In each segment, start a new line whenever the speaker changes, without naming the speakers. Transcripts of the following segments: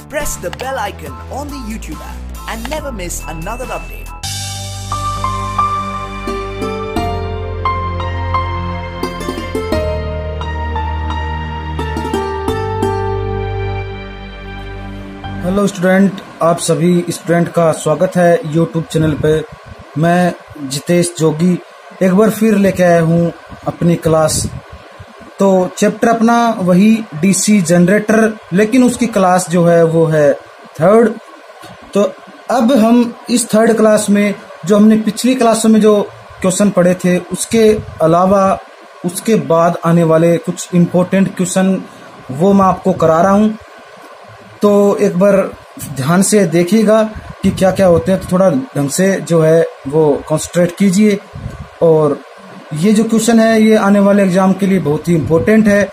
Press the bell icon on the YouTube app and never miss another update.
Hello student, आप सभी student का स्वागत है YouTube channel पे। मैं जितेश जोगी एक बार फिर लेके आया हूँ अपनी क्लास। तो चैप्टर अपना वही डीसी जनरेटर, लेकिन उसकी क्लास जो है वो है थर्ड। तो अब हम इस थर्ड क्लास में जो हमने पिछली क्लासों में जो क्वेश्चन पढ़े थे उसके अलावा उसके बाद आने वाले कुछ इम्पोर्टेंट क्वेश्चन वो मैं आपको करा रहा हूँ। तो एक बार ध्यान से देखिएगा कि क्या क्या होते हैं, तो थोड़ा ढंग से जो है वो कंसंट्रेट कीजिए। और ये जो क्वेश्चन है ये आने वाले एग्जाम के लिए बहुत ही इम्पोर्टेंट है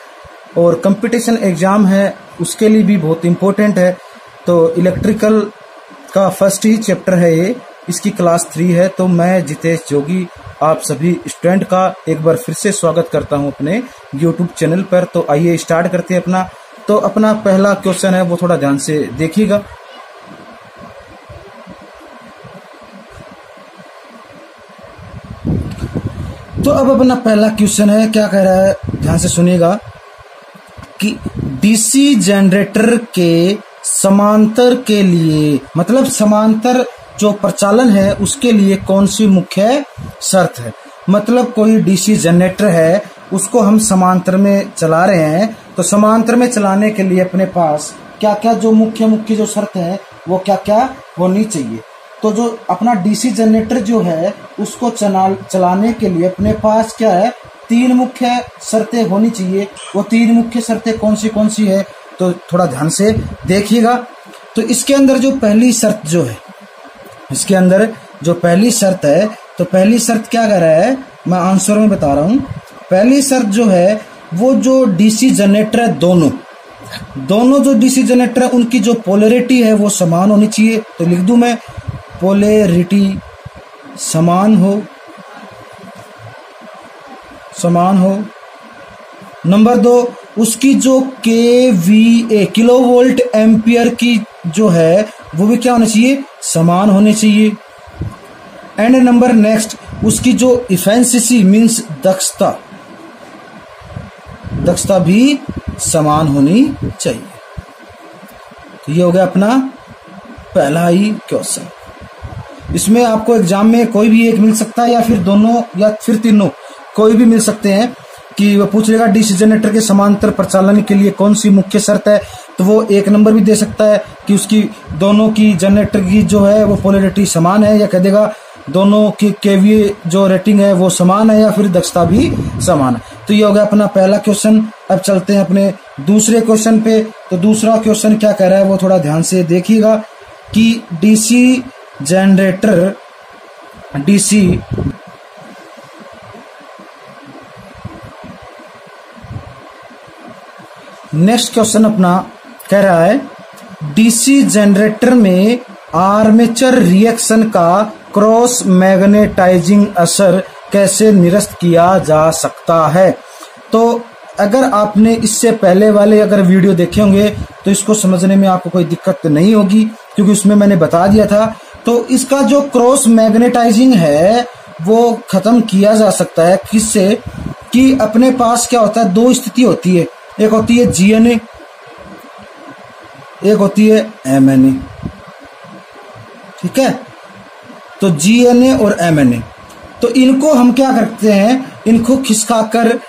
और कंपटीशन एग्जाम है उसके लिए भी बहुत इम्पोर्टेंट है। तो इलेक्ट्रिकल का फर्स्ट ही चैप्टर है ये, इसकी क्लास 3 है। तो मैं जितेश जोगी आप सभी स्टूडेंट का एक बार फिर से स्वागत करता हूं अपने यूट्यूब चैनल पर। तो आइए स्टार्ट करते हैं अपना। तो अपना पहला क्वेश्चन है वो थोड़ा ध्यान से देखिएगा। तो अब अपना पहला क्वेश्चन है, क्या कह रहा है ध्यान से सुनिएगा कि डीसी जनरेटर के समांतर के लिए, मतलब समांतर जो प्रचालन है उसके लिए कौन सी मुख्य शर्त है। मतलब कोई डीसी जनरेटर है उसको हम समांतर में चला रहे हैं, तो समांतर में चलाने के लिए अपने पास क्या क्या जो मुख्य जो शर्त है वो क्या क्या होनी चाहिए। तो जो अपना डीसी जनरेटर जो है उसको चलाने के लिए अपने पास क्या है, 3 मुख्य शर्तें होनी चाहिए। वो 3 मुख्य शर्तें कौन सी है तो थोड़ा ध्यान से देखिएगा। तो इसके अंदर जो पहली शर्त जो है, इसके अंदर जो पहली शर्त है, तो पहली शर्त क्या कह रहा है मैं आंसर में बता रहा हूं। पहली शर्त जो है वो जो डीसी जनरेटर है दोनों जो डीसी जनरेटर है उनकी जो पोलैरिटी है वो समान होनी चाहिए। तो लिख दूं मैं, पोलैरिटी समान हो। नंबर 2, उसकी जो केवीए किलोवोल्ट एम्पियर की जो है वो भी क्या होनी चाहिए, समान होनी चाहिए। एंड नंबर नेक्स्ट, उसकी जो इफिशिएंसी मींस दक्षता भी समान होनी चाहिए। तो ये हो गया अपना पहला ही क्वेश्चन। इसमें आपको एग्जाम में कोई भी एक मिल सकता है या फिर दोनों या फिर तीनों कोई भी मिल सकते हैं कि वो पूछ लेगा डीसी जनरेटर के समांतर प्रचालन के लिए कौन सी मुख्य शर्त है। तो वो 1 नंबर भी दे सकता है कि उसकी दोनों की जनरेटर की जो है वो पोलैरिटी समान है, या कह देगा दोनों की केवीए जो रेटिंग है वो समान है, या फिर दक्षता भी समान है। तो ये हो गया अपना पहला क्वेश्चन। अब चलते हैं अपने दूसरे क्वेश्चन पे। तो दूसरा क्वेश्चन क्या कह रहा है वो थोड़ा ध्यान से देखिएगा कि डीसी जनरेटर नेक्स्ट क्वेश्चन अपना कह रहा है डीसी जनरेटर में आर्मेचर रिएक्शन का क्रॉस मैग्नेटाइजिंग असर कैसे निरस्त किया जा सकता है। तो अगर आपने इससे पहले वाले अगर वीडियो देखे होंगे तो इसको समझने में आपको कोई दिक्कत नहीं होगी, क्योंकि उसमें मैंने बता दिया था। तो इसका जो क्रॉस मैग्नेटाइजिंग है वो खत्म किया जा सकता है किससे, कि अपने पास क्या होता है, 2 स्थिति होती है, एक होती है जीएनए, एक होती है एमएनए। ठीक है, तो जीएनए और एमएनए, तो इनको हम क्या करते हैं, इनको खिसकाकर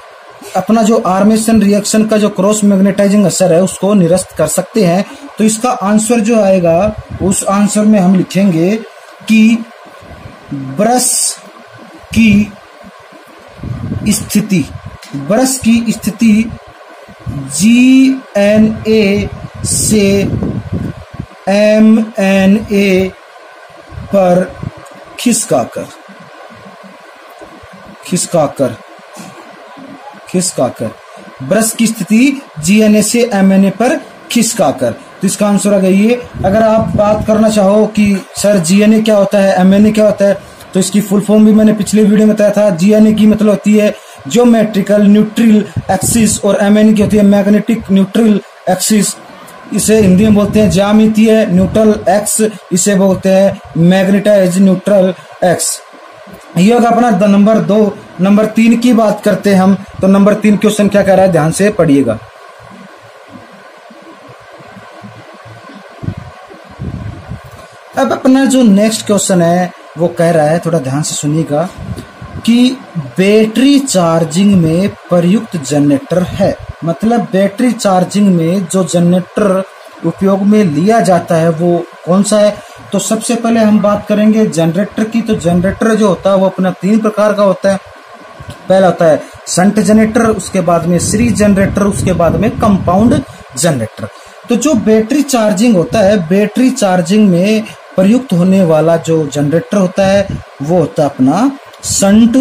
अपना जो आर्मेचर रिएक्शन का जो क्रॉस मैग्नेटाइजिंग असर है उसको निरस्त कर सकते हैं। तो इसका आंसर जो आएगा उस आंसर में हम लिखेंगे कि ब्रश की स्थिति जीएनए से एमएनए पर खिसकाकर ब्रश की स्थिति जीएनए से एमएनए पर खिसकाकर। तो इसका आंसर आ गई है। अगर आप बात करना चाहो कि सर जीएनए क्या होता है, एमएनए क्या होता है, तो इसकी फुल फॉर्म भी मैंने पिछले वीडियो में बताया था। जीएनए की मतलब होती है ज्योमेट्रिकल न्यूट्रल एक्सिस और एमएनए की होती है मैग्नेटिक न्यूट्रल एक्सिस। इसे हिंदी में बोलते हैं ज्यामितीय न्यूट्रल एक्स, इसे बोलते हैं मैग्नेटाइज न्यूट्रल एक्स। ये होगा अपना नंबर 2। नंबर 3 की बात करते हैं हम, तो नंबर 3 क्वेश्चन क्या कह रहा है, ध्यान से पढ़िएगा। अब अपना जो नेक्स्ट क्वेश्चन है वो कह रहा है, थोड़ा ध्यान से सुनिएगा, कि बैटरी चार्जिंग में प्रयुक्त जनरेटर है। मतलब बैटरी चार्जिंग में जो जनरेटर उपयोग में लिया जाता है वो कौन सा है। तो सबसे पहले हम बात करेंगे जनरेटर की। तो जनरेटर जो होता है वो अपना 3 प्रकार का होता है। पहला होता है शंट जनरेटर, उसके बाद में सीरीज जनरेटर, उसके बाद में कंपाउंड जनरेटर। तो जो बैटरी चार्जिंग होता है, बैटरी चार्जिंग में प्रयुक्त होने वाला जो जनरेटर होता है वो होता है अपना शंट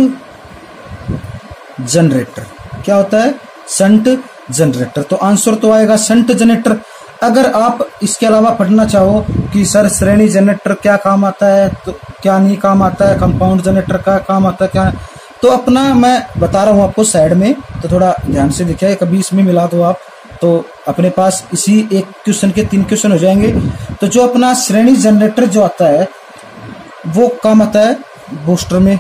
जनरेटर। क्या होता है, शंट जनरेटर। तो आंसर तो आएगा शंट जनरेटर। अगर आप इसके अलावा पढ़ना चाहो कि सर श्रेणी जनरेटर क्या काम आता है, तो क्या नहीं काम आता है, कंपाउंड जनरेटर का काम आता है क्या, तो अपना मैं बता रहा हूं आपको साइड में, तो थोड़ा ध्यान से देखिए, कभी इसमें मिला दो आप, तो अपने पास इसी एक क्वेश्चन के 3 क्वेश्चन हो जाएंगे। तो जो अपना श्रेणी जनरेटर जो आता है वो काम आता है बूस्टर में,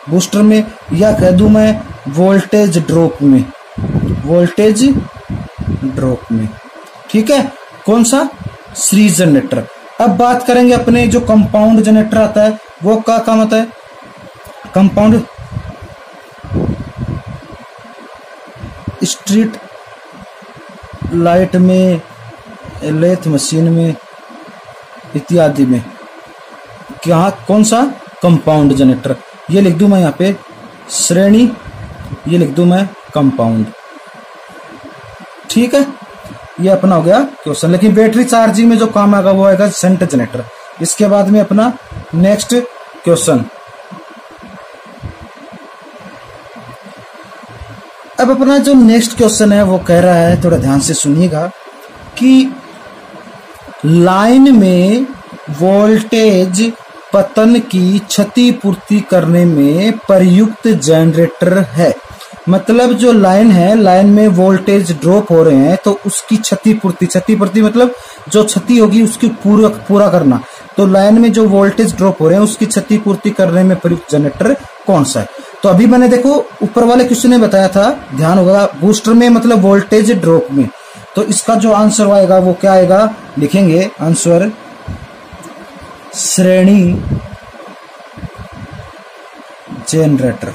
बूस्टर में, या कह दूं मैं वोल्टेज ड्रॉप में, वोल्टेज ड्रॉप में। ठीक है, कौन सा, सीरीज जनरेटर। अब बात करेंगे अपने जो कंपाउंड जनरेटर आता है वो क्या काम आता है। कंपाउंड स्ट्रीट लाइट में, लेथ मशीन में इत्यादि में, क्या कौन सा, कंपाउंड जनरेटर। ये लिख दूं मैं यहाँ पे श्रेणी, ये लिख दूं मैं कंपाउंड। ठीक है, ये अपना हो गया क्वेश्चन। लेकिन बैटरी चार्जिंग में जो काम आएगा वो आएगा शंट जनरेटर। इसके बाद में अपना नेक्स्ट क्वेश्चन। अब अपना जो नेक्स्ट क्वेश्चन है वो कह रहा है, थोड़ा ध्यान से सुनिएगा, कि लाइन में वोल्टेज पतन की क्षतिपूर्ति करने में प्रयुक्त जनरेटर है। मतलब जो लाइन है, लाइन में वोल्टेज ड्रॉप हो रहे हैं तो उसकी क्षतिपूर्ति, क्षतिपूर्ति मतलब जो क्षति होगी उसकी पूरा करना। तो लाइन में जो वोल्टेज ड्रॉप हो रहे हैं उसकी क्षतिपूर्ति करने में प्रयुक्त जनरेटर कौन सा है। तो अभी मैंने देखो ऊपर वाले क्वेश्चन में बताया था, ध्यान होगा, बूस्टर में मतलब वोल्टेज ड्रॉप में। तो इसका जो आंसर आएगा वो क्या आएगा, लिखेंगे आंसर श्रेणी जनरेटर,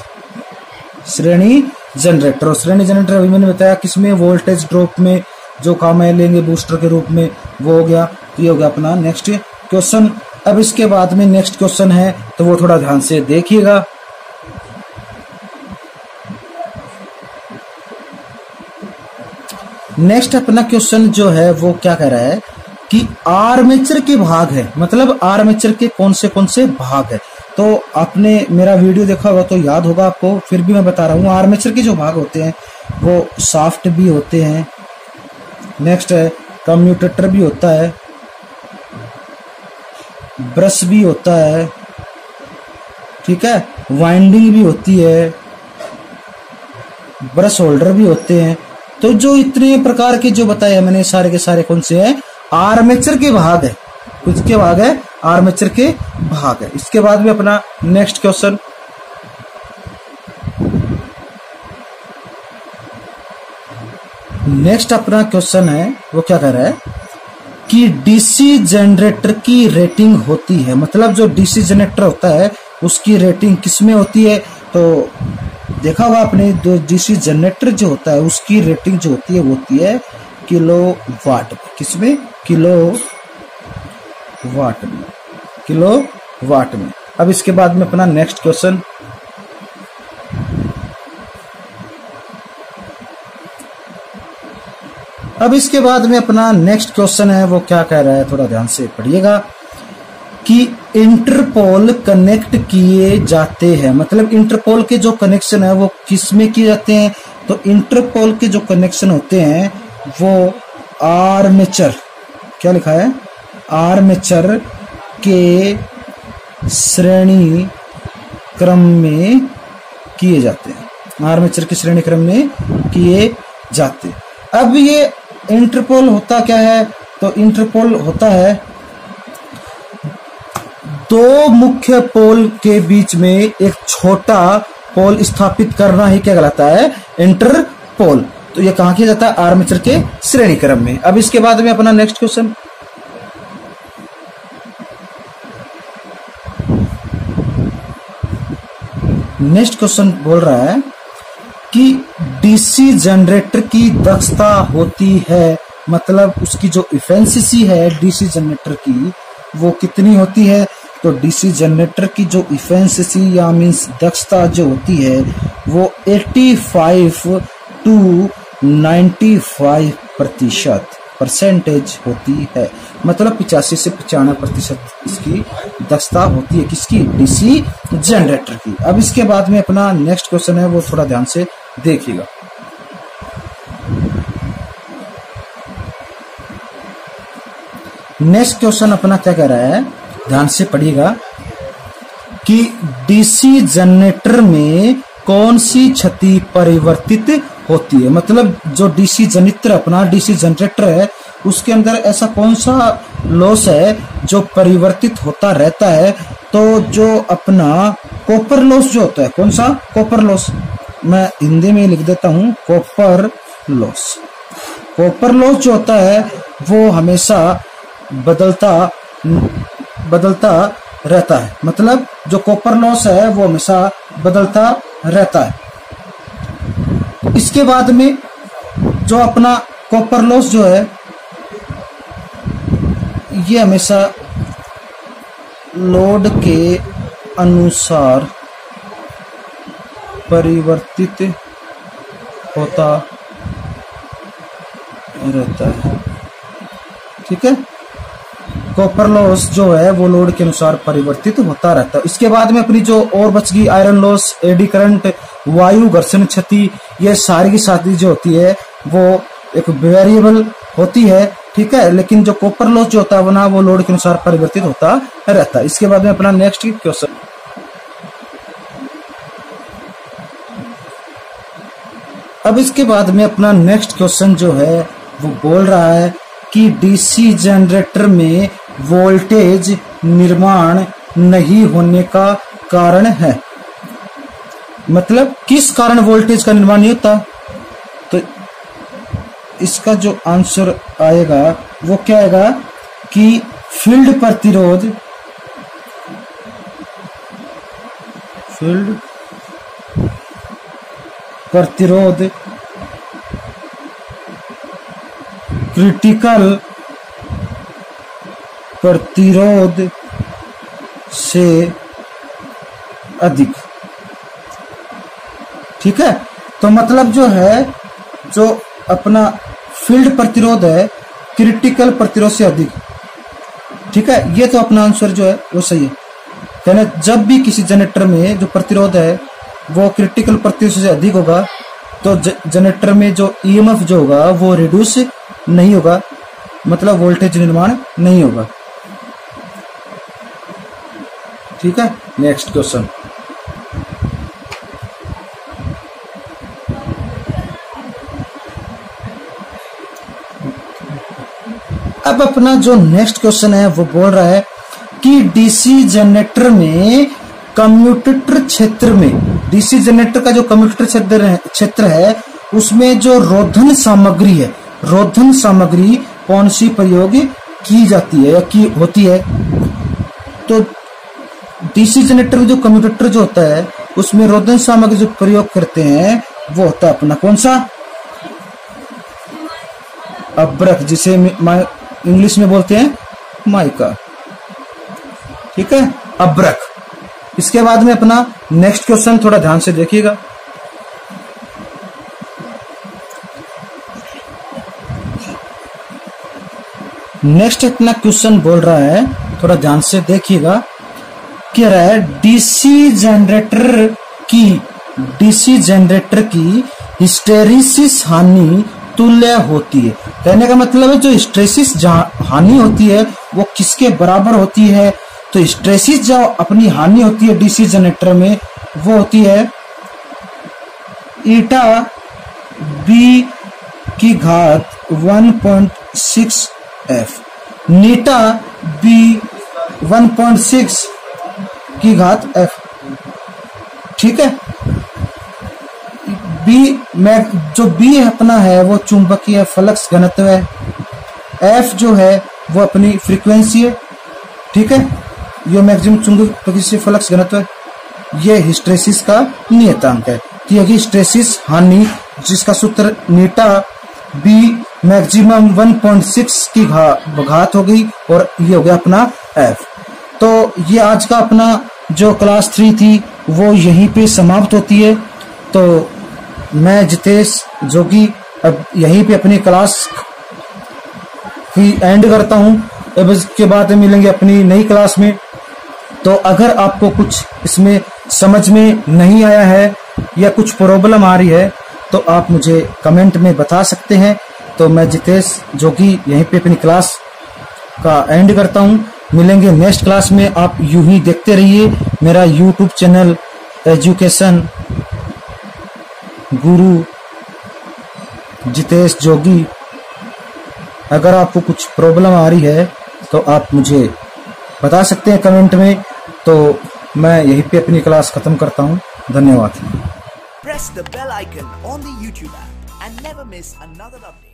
श्रेणी जनरेटर। और श्रेणी जनरेटर अभी मैंने बताया किसमें, वोल्टेज ड्रॉप में जो काम है लेंगे बूस्टर के रूप में, वो हो गया। तो ये हो गया अपना नेक्स्ट क्वेश्चन। अब इसके बाद में नेक्स्ट क्वेश्चन है तो वो थोड़ा ध्यान से देखिएगा। नेक्स्ट अपना क्वेश्चन जो है वो क्या कह रहा है कि आर्मेचर के भाग है। मतलब आर्मेचर के कौन से भाग है। तो आपने मेरा वीडियो देखा होगा तो याद होगा आपको, फिर भी मैं बता रहा हूँ। आर्मेचर के जो भाग होते हैं वो शाफ्ट भी होते हैं, नेक्स्ट है कम्यूटेटर भी होता है, ब्रश भी होता है, ठीक है, वाइंडिंग भी होती है, ब्रश होल्डर भी होते हैं। तो जो इतने प्रकार के जो बताए हैं मैंने सारे के सारे कौन से हैं, आर्मेचर के भाग है। कुछ के भाग है, आर्मेचर के भाग है। इसके बाद में अपना नेक्स्ट क्वेश्चन, नेक्स्ट अपना क्वेश्चन है वो क्या कह रहा है कि डीसी जनरेटर की रेटिंग होती है। मतलब जो डीसी जनरेटर होता है उसकी रेटिंग किसमें होती है। तो देखा होगा आपने, जो डीसी जनरेटर जो होता है उसकी रेटिंग जो होती है वो होती है किलोवाट में। किसमें, किलोवाट में, किलोवाट में। अब इसके बाद में अपना नेक्स्ट क्वेश्चन, अब इसके बाद में अपना नेक्स्ट क्वेश्चन है वो क्या कह रहा है, थोड़ा ध्यान से पढ़िएगा, कि इंटरपोल कनेक्ट किए जाते हैं। मतलब इंटरपोल के जो कनेक्शन है वो किस में किए जाते हैं। तो इंटरपोल के जो कनेक्शन होते हैं वो आर्मेचर, क्या लिखा है, आर्मेचर के श्रेणी क्रम में किए जाते हैं। आर्मेचर के श्रेणी क्रम में किए जाते। अब ये इंटरपोल होता क्या है? तो इंटरपोल होता है दो मुख्य पोल के बीच में एक छोटा पोल स्थापित करना ही क्या कहलाता है? इंटरपोल। तो ये कहां किया जाता है? आर्मेचर के श्रेणी क्रम में। अब इसके बाद में अपना नेक्स्ट क्वेश्चन, बोल रहा है कि डीसी जनरेटर की दक्षता होती है, मतलब उसकी जो इफिशिएंसी है डीसी जनरेटर की वो कितनी होती है? तो डीसी जनरेटर की जो इफिशिएंसी या मींस दक्षता जो होती है वो 85 टू 95% परसेंटेज होती है, मतलब 85 से 95% इसकी दक्षता होती है। किसकी? डीसी जनरेटर की। अब इसके बाद में अपना नेक्स्ट क्वेश्चन है, वो थोड़ा ध्यान से देखिएगा। नेक्स्ट क्वेश्चन अपना क्या कह रहा है? ध्यान से पढ़िएगा कि डीसी जनरेटर में कौन सी क्षति परिवर्तित होती है, मतलब जो डीसी जनरेटर अपना डीसी जनरेटर है उसके अंदर ऐसा कौन सा लॉस है जो परिवर्तित होता रहता है? तो जो अपना कॉपर लॉस जो होता है, कौन सा? Copper loss. मैं हिंदी में लिख देता हूं, कॉपर लॉस। कॉपर लॉस जो होता है वो हमेशा बदलता रहता है, मतलब जो कॉपर लॉस है वो हमेशा बदलता रहता है। इसके बाद में जो अपना कॉपर लॉस जो है ये हमेशा लोड के अनुसार परिवर्तित होता रहता है। ठीक है, कॉपर लॉस जो है वो लोड के अनुसार परिवर्तित होता रहता है। इसके बाद में अपनी जो और बच गई आयरन लॉस, एडी करंट, वायु घर्षण क्षति, ये सारी की सारी जो होती है वो एक वेरिएबल होती है। ठीक है, लेकिन जो कॉपर लॉस जो होता है वो ना वो लोड के अनुसार परिवर्तित होता रहता है। इसके बाद में अपना नेक्स्ट क्वेश्चन, अब इसके बाद में अपना नेक्स्ट क्वेश्चन जो है वो बोल रहा है कि डीसी जनरेटर में वोल्टेज निर्माण नहीं होने का कारण है, मतलब किस कारण वोल्टेज का निर्माण नहीं होता? तो इसका जो आंसर आएगा वो क्या आएगा कि फील्ड प्रतिरोध क्रिटिकल प्रतिरोध से अधिक। ठीक है, तो मतलब जो है जो अपना फील्ड प्रतिरोध है क्रिटिकल प्रतिरोध से अधिक। ठीक है, ये तो अपना आंसर जो है वो सही है। यानी जब भी किसी जनरेटर में जो प्रतिरोध है वो क्रिटिकल प्रतिरोध से अधिक होगा तो जनरेटर में जो ईएमएफ जो होगा वो रिड्यूस नहीं होगा, मतलब वोल्टेज निर्माण नहीं होगा। ठीक है, नेक्स्ट क्वेश्चन, अब अपना जो नेक्स्ट क्वेश्चन है वो बोल रहा है कि डीसी जनरेटर में कम्यूटेटर क्षेत्र में, डीसी जनरेटर का जो कम्यूटेटर क्षेत्र है उसमें जो रोधन सामग्री है, रोधन सामग्री कौन सी प्रयोग की जाती है या की होती है? तो डीसी जनरेटर में जो कम्यूटेटर जो होता है उसमें रोधन सामग्री जो प्रयोग करते हैं वो होता है अपना कौन सा? अब्रक, जिसे इंग्लिश में बोलते हैं माइका। ठीक है, अब्रक। इसके बाद में अपना नेक्स्ट क्वेश्चन थोड़ा ध्यान से देखिएगा। नेक्स्ट अपना क्वेश्चन बोल रहा है, थोड़ा ध्यान से देखिएगा, कह रहा है डीसी जनरेटर की हिस्टेरिसिस हानि तुल्य होती है। कहने का मतलब है जो हिस्टेरिसिस हानि होती है वो किसके बराबर होती है? तो हिस्टेरिसिस जो अपनी हानि होती है डीसी जनरेटर में वो होती है ईटा बी की घात 1.6 f, नीटा b 1.6 की घात f। ठीक है, जो b अपना है वो चुंबकीय फ्लक्स घनत्व है, f जो है वो अपनी फ्रीक्वेंसी है। ठीक है, ये मैक्सिमम चुंबकीय फ्लक्स घनत्व है। ये हिस्टैरिसीस का नियतांक है कि अगर हिस्टैरिसीस हानि जिसका सूत्र नीटा b मैक्सिमम 1.6 की घात हो गई और ये हो गया अपना f। तो ये आज का अपना जो क्लास 3 थी वो यहीं पे समाप्त होती है। तो मैं जितेश जोगी अब यहीं पे अपनी क्लास की एंड करता हूं। अब इसके बाद मिलेंगे अपनी नई क्लास में। तो अगर आपको कुछ इसमें समझ में नहीं आया है या कुछ प्रॉब्लम आ रही है तो आप मुझे कमेंट में बता सकते हैं। तो मैं जितेश जोगी यहीं पे अपनी क्लास का एंड करता हूं। मिलेंगे नेक्स्ट क्लास में। आप यूं ही देखते रहिए मेरा यूट्यूब चैनल एजुकेशन गुरु जितेश जोगी। अगर आपको कुछ प्रॉब्लम आ रही है तो आप मुझे बता सकते हैं कमेंट में। तो मैं यहीं पे अपनी क्लास खत्म करता हूं। धन्यवाद।
Press the bell icon on the YouTube app and never miss another update.